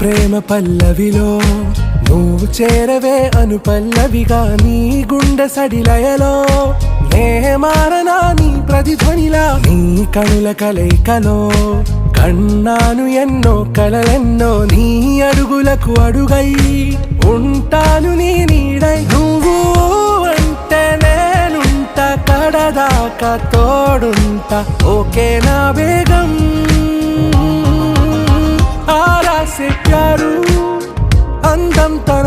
ప్రేమ పల్లవిలో నువ్వు చేరవే అను పల్లవిగా నీ గుండె సడిలయలో నే మారనా నీ ప్రతిధ్వనిలా నీ కనుల కలయికలో కన్నాను ఎన్నో కలలెన్నో నీ అడుగులకు అడుగై ఉంటాను నీ నీడై నువ్వు అంటే నేనుంట కడదాకా తోడుంటా ఓకే నా బేగం ఆరా से प्यारू అందం తన